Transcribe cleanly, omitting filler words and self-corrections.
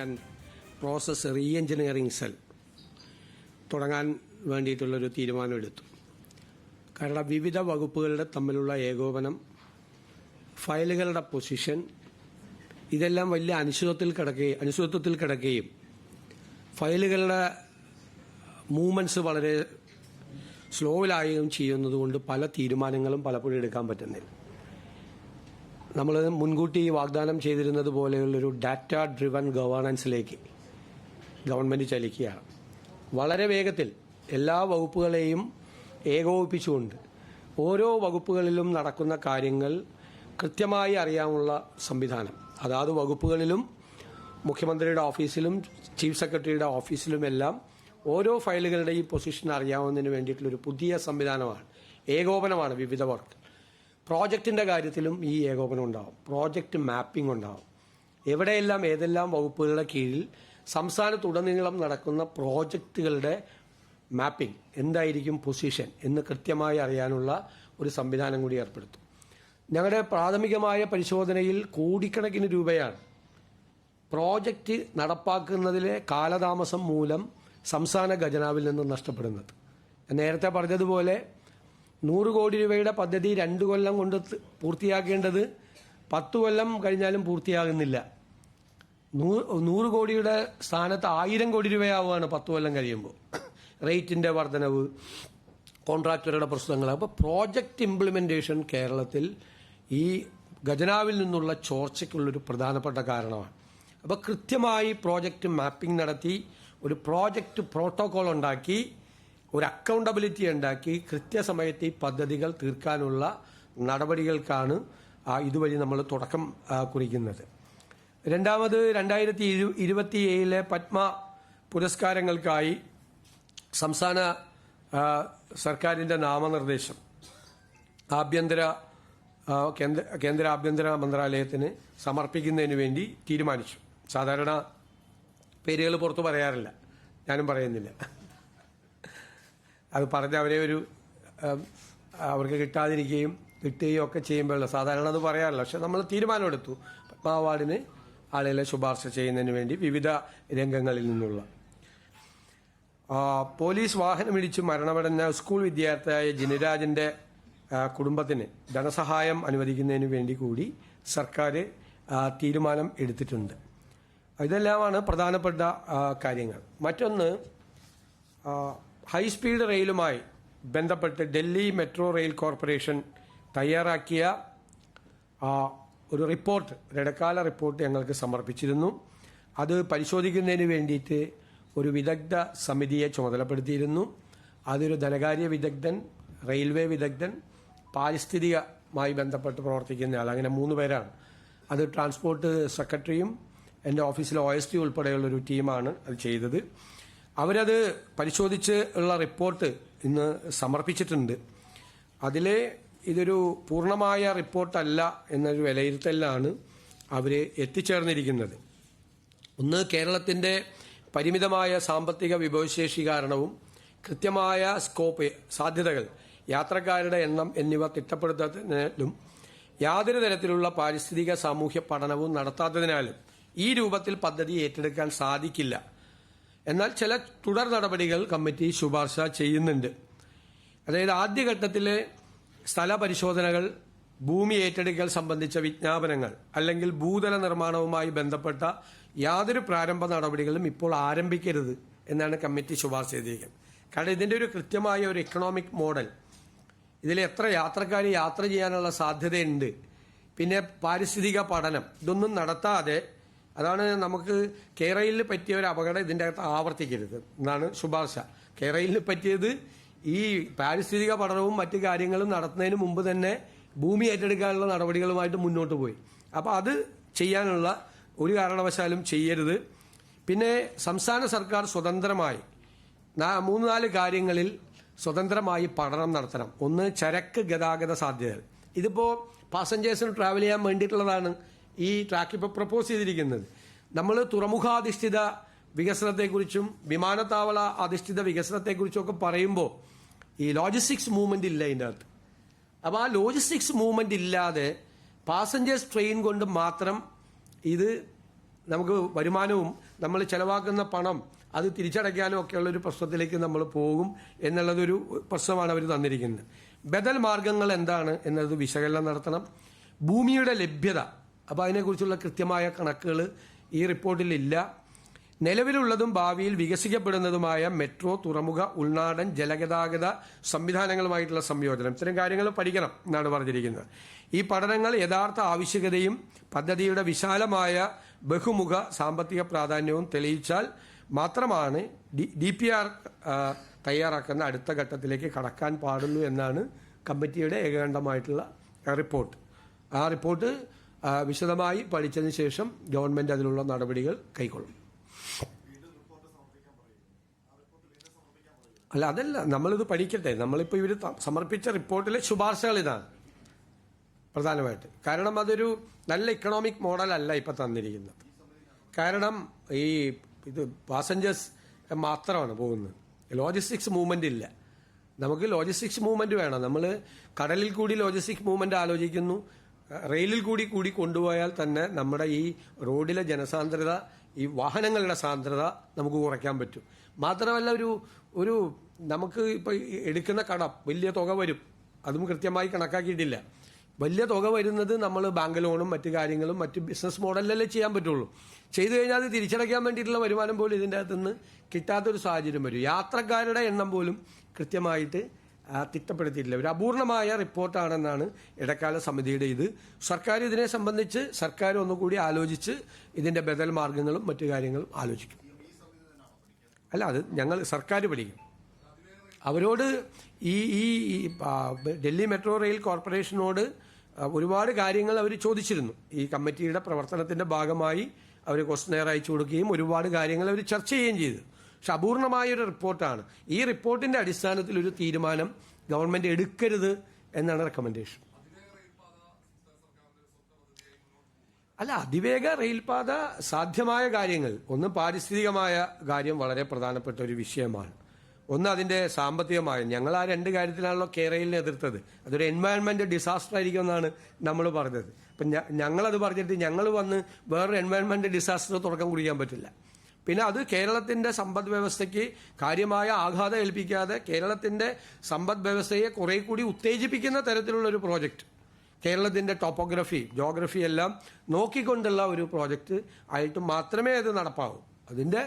And process re engineering cell തുടങ്ങാൻ വേണ്ടിയിട്ടുള്ളൊരു തീരുമാനമെടുത്തു. കാരണം വിവിധ വകുപ്പുകളുടെ തമ്മിലുള്ള ഏകോപനം, ഫയലുകളുടെ പൊസിഷൻ, ഇതെല്ലാം വലിയ അനിശ്ചിതത്വത്തിൽ കിടക്കുകയും ഫയലുകളുടെ മൂവ്മെൻറ്റ്സ് വളരെ സ്ലോയിലാവുകയും ചെയ്യുന്നതുകൊണ്ട് പല തീരുമാനങ്ങളും പലപ്പോഴും എടുക്കാൻ പറ്റുന്നില്ല. നമ്മൾ മുൻകൂട്ടി വാഗ്ദാനം ചെയ്തിരുന്നത് പോലെയുള്ളൊരു ഡാറ്റ ഡ്രിവൺ ഗവേണൻസിലേക്ക് ഗവൺമെൻറ് ചലിക്കുകയാണ്. വളരെ വേഗത്തിൽ എല്ലാ വകുപ്പുകളെയും ഏകോപിപ്പിച്ചുകൊണ്ട് ഓരോ വകുപ്പുകളിലും നടക്കുന്ന കാര്യങ്ങൾ കൃത്യമായി അറിയാനുള്ള സംവിധാനം, അതാത് വകുപ്പുകളിലും മുഖ്യമന്ത്രിയുടെ ഓഫീസിലും ചീഫ് സെക്രട്ടറിയുടെ ഓഫീസിലുമെല്ലാം ഓരോ ഫയലുകളുടെയും പൊസിഷൻ അറിയാവുന്നതിന് വേണ്ടിയിട്ടുള്ളൊരു പുതിയ സംവിധാനമാണ്, ഏകോപനമാണ് വിവിധ വർക്ക്. പ്രോജക്റ്റിൻ്റെ കാര്യത്തിലും ഈ ഏകോപനം ഉണ്ടാവും, പ്രോജക്റ്റ് മാപ്പിംഗ് ഉണ്ടാവും. എവിടെയെല്ലാം ഏതെല്ലാം വകുപ്പുകളുടെ കീഴിൽ സംസ്ഥാനത്തുടനീളം നടക്കുന്ന പ്രോജക്റ്റുകളുടെ മാപ്പിംഗ്, എന്തായിരിക്കും പൊസിഷൻ എന്ന് കൃത്യമായി അറിയാനുള്ള ഒരു സംവിധാനം കൂടി ഏർപ്പെടുത്തും. ഞങ്ങളുടെ പ്രാഥമികമായ പരിശോധനയിൽ കോടിക്കണക്കിന് രൂപയാണ് പ്രോജക്റ്റ് നടപ്പാക്കുന്നതിലെ കാലതാമസം മൂലം സംസ്ഥാന ഖജനാവിൽ നിന്ന് നഷ്ടപ്പെടുന്നത്. നേരത്തെ പറഞ്ഞതുപോലെ 100 കോടി രൂപയുടെ പദ്ധതി 2 കൊല്ലം കൊണ്ട് പൂർത്തിയാക്കേണ്ടത് 10 കൊല്ലം കഴിഞ്ഞാലും പൂർത്തിയാകുന്നില്ല. 100 കോടിയുടെ സ്ഥാനത്ത് 1000 കോടി രൂപയാവുകയാണ് 10 കൊല്ലം കഴിയുമ്പോൾ. റേറ്റിൻ്റെ വർധനവ്, കോൺട്രാക്ടറുടെ പ്രശ്നങ്ങൾ. അപ്പോൾ പ്രോജക്റ്റ് ഇംപ്ലിമെൻറ്റേഷൻ കേരളത്തിൽ ഈ ഖജനാവിൽ നിന്നുള്ള ചോർച്ചയ്ക്കുള്ളൊരു പ്രധാനപ്പെട്ട കാരണമാണ്. അപ്പോൾ കൃത്യമായി പ്രോജക്റ്റ് മാപ്പിംഗ് നടത്തി ഒരു പ്രോജക്റ്റ് പ്രോട്ടോകോൾ ഉണ്ടാക്കി ഒരു അക്കൗണ്ടബിലിറ്റി ഉണ്ടാക്കി കൃത്യസമയത്ത് ഈ പദ്ധതികൾ തീർക്കാനുള്ള നടപടികൾക്കാണ് ഇതുവഴി നമ്മൾ തുടക്കം കുറിക്കുന്നത്. രണ്ടാമത് 2027 പത്മ പുരസ്കാരങ്ങൾക്കായി സംസ്ഥാന സർക്കാരിൻ്റെ നാമനിർദ്ദേശം കേന്ദ്ര ആഭ്യന്തര മന്ത്രാലയത്തിന് സമർപ്പിക്കുന്നതിന് വേണ്ടി തീരുമാനിച്ചു. സാധാരണ പേരുകൾ പുറത്തു പറയാറില്ല, ഞാനും പറയുന്നില്ല. അത് പറഞ്ഞ് അവർക്ക് കിട്ടാതിരിക്കുകയും കിട്ടുകയും ഒക്കെ ചെയ്യുമ്പോഴല്ല സാധാരണ അത് പറയാറില്ല. പക്ഷെ നമ്മൾ തീരുമാനമെടുത്തു പത്മ അവാർഡിന് ആളുകളെ ശുപാർശ ചെയ്യുന്നതിന് വേണ്ടി വിവിധ രംഗങ്ങളിൽ നിന്നുള്ള. പോലീസ് വാഹനമിടിച്ച് മരണമടഞ്ഞ സ്കൂൾ വിദ്യാർത്ഥിയായ ജിനുരാജിന്റെ കുടുംബത്തിന് ധനസഹായം അനുവദിക്കുന്നതിന് വേണ്ടി കൂടി സർക്കാർ തീരുമാനം എടുത്തിട്ടുണ്ട്. ഇതെല്ലാമാണ് പ്രധാനപ്പെട്ട കാര്യങ്ങൾ. മറ്റൊന്ന്, ഹൈസ്പീഡ് റെയിലുമായി ബന്ധപ്പെട്ട് ഡൽഹി മെട്രോ റെയിൽ കോർപ്പറേഷൻ തയ്യാറാക്കിയ ഒരു റിപ്പോർട്ട്, ഇടക്കാല റിപ്പോർട്ട് ഞങ്ങൾക്ക് സമർപ്പിച്ചിരുന്നു. അത് പരിശോധിക്കുന്നതിന് വേണ്ടിയിട്ട് ഒരു വിദഗ്ധ സമിതിയെ ചുമതലപ്പെടുത്തിയിരുന്നു. അതൊരു ധനകാര്യ വിദഗ്ധൻ, റെയിൽവേ വിദഗ്ധൻ, പാരിസ്ഥിതികമായി ബന്ധപ്പെട്ട് പ്രവർത്തിക്കുന്ന ആൾ, അങ്ങനെ 3 പേരാണ്. അത് ട്രാൻസ്പോർട്ട് സെക്രട്ടറിയും എൻ്റെ ഓഫീസിലെ OST ഉൾപ്പെടെയുള്ളൊരു ടീമാണ് അത് ചെയ്തത്. അവരത് പരിശോധിച്ച് ഉള്ള റിപ്പോർട്ട് ഇന്ന് സമർപ്പിച്ചിട്ടുണ്ട്. ഇതൊരു പൂർണ്ണമായ റിപ്പോർട്ടല്ല എന്നൊരു വിലയിരുത്തലിലാണ് അവർ എത്തിച്ചേർന്നിരിക്കുന്നത്. ഒന്ന്, കേരളത്തിൻ്റെ പരിമിതമായ സാമ്പത്തിക വിഭവശേഷി കാരണവും കൃത്യമായ സ്കോപ്പ്, സാധ്യതകൾ, യാത്രക്കാരുടെ എണ്ണം എന്നിവ തിട്ടപ്പെടുത്തുന്നതിനും യാതൊരു തരത്തിലുള്ള പാരിസ്ഥിതിക സാമൂഹ്യ പഠനവും നടത്താത്തതിനാലും ഈ രൂപത്തിൽ പദ്ധതി ഏറ്റെടുക്കാൻ സാധിക്കില്ല. എന്നാൽ ചില തുടർ നടപടികൾ കമ്മിറ്റി ശുപാർശ ചെയ്യുന്നുണ്ട്. അതായത് ആദ്യഘട്ടത്തിലെ സ്ഥല പരിശോധനകൾ, ഭൂമി ഏറ്റെടുക്കൽ സംബന്ധിച്ച വിജ്ഞാപനങ്ങൾ അല്ലെങ്കിൽ ഭൂതല നിർമ്മാണവുമായി ബന്ധപ്പെട്ട യാതൊരു പ്രാരംഭ നടപടികളും ഇപ്പോൾ ആരംഭിക്കരുത് എന്നാണ് കമ്മിറ്റി ശുപാർശ ചെയ്തിരിക്കുന്നത്. കാരണം ഇതിൻ്റെ ഒരു കൃത്യമായ ഒരു എക്കണോമിക് മോഡൽ, ഇതിൽ എത്ര യാത്രക്കാർ യാത്ര ചെയ്യാനുള്ള സാധ്യതയുണ്ട്, പിന്നെ പാരിസ്ഥിതിക പഠനം, ഇതൊന്നും നടത്താതെ, അതാണ് നമുക്ക് കേരളയിൽ പറ്റിയ ഒരു അപകടം ഇതിൻ്റെ അകത്ത് ആവർത്തിക്കരുത് എന്നാണ് ശുപാർശ. കേരളയിൽ പറ്റിയത് ഈ പാരിസ്ഥിതിക പഠനവും മറ്റു കാര്യങ്ങളും നടത്തുന്നതിന് മുമ്പ് തന്നെ ഭൂമി ഏറ്റെടുക്കാനുള്ള നടപടികളുമായിട്ട് മുന്നോട്ട് പോയി. അപ്പോൾ അത് ചെയ്യാനുള്ള ഒരു കാരണവശാലും ചെയ്യരുത്. പിന്നെ സംസ്ഥാന സർക്കാർ സ്വതന്ത്രമായി 3-4 കാര്യങ്ങളിൽ സ്വതന്ത്രമായി പഠനം നടത്തണം. ഒന്ന്, ചരക്ക് ഗതാഗത സാധ്യതകൾ. ഇതിപ്പോൾ പാസഞ്ചേഴ്സിന് ട്രാവൽ ചെയ്യാൻ വേണ്ടിയിട്ടുള്ളതാണ് ഈ ട്രാക്ക് ഇപ്പോൾ പ്രപ്പോസ് ചെയ്തിരിക്കുന്നത്. നമ്മൾ തുറമുഖാധിഷ്ഠിത വികസനത്തെക്കുറിച്ചും വിമാനത്താവള അധിഷ്ഠിത വികസനത്തെക്കുറിച്ചും ഒക്കെ പറയുമ്പോൾ ഈ ലോജിസ്റ്റിക്സ് മൂവ്മെന്റ് ഇല്ല ഇതിൻ്റെ അകത്ത്. അപ്പോൾ ആ ലോജിസ്റ്റിക്സ് മൂവ്മെന്റ് ഇല്ലാതെ പാസഞ്ചേഴ്സ് ട്രെയിൻ കൊണ്ട് മാത്രം ഇത് നമുക്ക് വരുമാനവും നമ്മൾ ചെലവാക്കുന്ന പണം അത് തിരിച്ചടയ്ക്കാനും ഒക്കെയുള്ള ഒരു പ്രശ്നത്തിലേക്ക് നമ്മൾ പോകും എന്നുള്ളതൊരു പ്രശ്നമാണ് അവർ തന്നിരിക്കുന്നത്. ബദൽ മാർഗങ്ങൾ എന്താണ് എന്നത് വിശകലനം നടത്തണം. ഭൂമിയുടെ ലഭ്യത, അപ്പോൾ അതിനെക്കുറിച്ചുള്ള കൃത്യമായ കണക്കുകൾ ഈ റിപ്പോർട്ടിലില്ല. നിലവിലുള്ളതും ഭാവിയിൽ വികസിക്കപ്പെടുന്നതുമായ മെട്രോ, തുറമുഖ, ഉൾനാടൻ ജലഗതാഗത സംവിധാനങ്ങളുമായിട്ടുള്ള സംയോജനം, ഇത്തരം കാര്യങ്ങൾ പഠിക്കണം എന്നാണ് പറഞ്ഞിരിക്കുന്നത്. ഈ പഠനങ്ങൾ യഥാർത്ഥ ആവശ്യകതയും പദ്ധതിയുടെ വിശാലമായ ബഹുമുഖ സാമ്പത്തിക പ്രാധാന്യവും തെളിയിച്ചാൽ മാത്രമാണ് DPR തയ്യാറാക്കുന്ന അടുത്ത ഘട്ടത്തിലേക്ക് കടക്കാൻ പാടുള്ളൂ എന്നാണ് കമ്മിറ്റിയുടെ ഏകകണ്ഠമായിട്ടുള്ള റിപ്പോർട്ട്. ആ റിപ്പോർട്ട് വിശദമായി പഠിച്ചതിന് ശേഷം ഗവൺമെന്റ് അതിനുള്ള നടപടികൾ കൈക്കൊള്ളും. അല്ല, അതല്ല, നമ്മളിത് പഠിക്കട്ടെ. നമ്മളിപ്പോൾ ഇവർ സമർപ്പിച്ച റിപ്പോർട്ടിലെ ശുപാർശകൾ ഇതാണ് പ്രധാനമായിട്ട്. കാരണം അതൊരു നല്ല ഇക്കണോമിക് മോഡലല്ല ഇപ്പം തന്നിരിക്കുന്നത്. കാരണം ഇത് പാസഞ്ചേഴ്സ് മാത്രമാണ് പോകുന്നത്, ലോജിസ്റ്റിക്സ് മൂവ്മെന്റ് ഇല്ല. നമുക്ക് ലോജിസ്റ്റിക്സ് മൂവ്മെന്റ് വേണം. നമ്മൾ കടലിൽ കൂടി ലോജിസ്റ്റിക്സ് മൂവ്മെന്റ് ആലോചിക്കുന്നു, റെയിലിൽ കൂടി കൊണ്ടുപോയാൽ തന്നെ നമ്മുടെ ഈ റോഡിലെ ജനസാന്ദ്രത, ഈ വാഹനങ്ങളുടെ സാന്ദ്രത നമുക്ക് കുറയ്ക്കാൻ പറ്റും. മാത്രമല്ല ഒരു നമുക്ക് ഇപ്പൊ എടുക്കുന്ന കടം വലിയ തുക വരും, അതും കൃത്യമായി കണക്കാക്കിയിട്ടില്ല. വലിയ തുക വരുന്നത് നമ്മൾ ബാങ്ക് ലോണും മറ്റു കാര്യങ്ങളും മറ്റു ബിസിനസ് മോഡലിലല്ലേ ചെയ്യാൻ പറ്റുള്ളൂ. ചെയ്തു കഴിഞ്ഞാൽ അത് തിരിച്ചടയ്ക്കാൻ വേണ്ടിയിട്ടുള്ള വരുമാനം പോലും ഇതിൻ്റെ അകത്തുനിന്ന് കിട്ടാത്തൊരു സാഹചര്യം വരും. യാത്രക്കാരുടെ എണ്ണം പോലും കൃത്യമായിട്ട് തിട്ടപ്പെടുത്തിയിട്ടില്ല. ഒരു അപൂർണമായ റിപ്പോർട്ടാണെന്നാണ് ഇടക്കാല സമിതിയുടെ ഇത്. സർക്കാർ ഇതിനെ സംബന്ധിച്ച് ഒന്നുകൂടി ആലോചിച്ച് ഇതിന്റെ ബദൽ മാർഗങ്ങളും മറ്റു കാര്യങ്ങളും ആലോചിക്കും. അല്ല, അത് സർക്കാർ പഠിക്കും. അവരോട് ഈ ഡൽഹി മെട്രോ റെയിൽ കോർപ്പറേഷനോട് ഒരുപാട് കാര്യങ്ങൾ അവർ ചോദിച്ചിരുന്നു. ഈ കമ്മിറ്റിയുടെ പ്രവർത്തനത്തിന്റെ ഭാഗമായി അവർ ക്വസ്റ്റനെയർ അയച്ചു കൊടുക്കുകയും ഒരുപാട് കാര്യങ്ങൾ അവർ ചർച്ച ചെയ്യുകയും ചെയ്തു. പക്ഷെ അപൂർണമായൊരു റിപ്പോർട്ടാണ്. ഈ റിപ്പോർട്ടിന്റെ അടിസ്ഥാനത്തിൽ ഒരു തീരുമാനം ഗവൺമെന്റ് എടുക്കരുത് എന്നാണ് റെക്കമെൻഡേഷൻ. അല്ല, അതിവേഗ റെയിൽപാത സാധ്യമായ കാര്യങ്ങൾ, ഒന്ന് പാരിസ്ഥിതികമായ കാര്യം വളരെ പ്രധാനപ്പെട്ട ഒരു വിഷയമാണ്. ഒന്ന് അതിന്റെ സാമ്പത്തികമായ, ഞങ്ങൾ ആ രണ്ട് കാര്യത്തിലാണല്ലോ കേരളിനെ എതിർത്തത്. അതൊരു എൻവയൺമെന്റ് ഡിസാസ്റ്റർ ആയിരിക്കും എന്നാണ് നമ്മൾ പറഞ്ഞത്. അപ്പം ഞങ്ങളത് പറഞ്ഞിട്ട് ഞങ്ങൾ വന്ന് വേറൊരു എൻവയൺമെന്റ് ഡിസാസ്റ്റർ തുടക്കം കുറിക്കാൻ പറ്റില്ല. പിന്നെ അത് കേരളത്തിന്റെ സമ്പദ് വ്യവസ്ഥയ്ക്ക് കാര്യമായ ആഘാതം ഏൽപ്പിക്കാതെ കേരളത്തിന്റെ സമ്പദ് വ്യവസ്ഥയെ കുറെ കൂടി ഉത്തേജിപ്പിക്കുന്ന തരത്തിലുള്ള ഒരു പ്രോജക്റ്റ്, കേരളത്തിന്റെ ടോപ്പോഗ്രഫി ജോഗ്രഫി എല്ലാം നോക്കിക്കൊണ്ടുള്ള ഒരു പ്രോജക്റ്റ് ആയിട്ട് മാത്രമേ അത് നടപ്പാവൂ. അതിന്റെ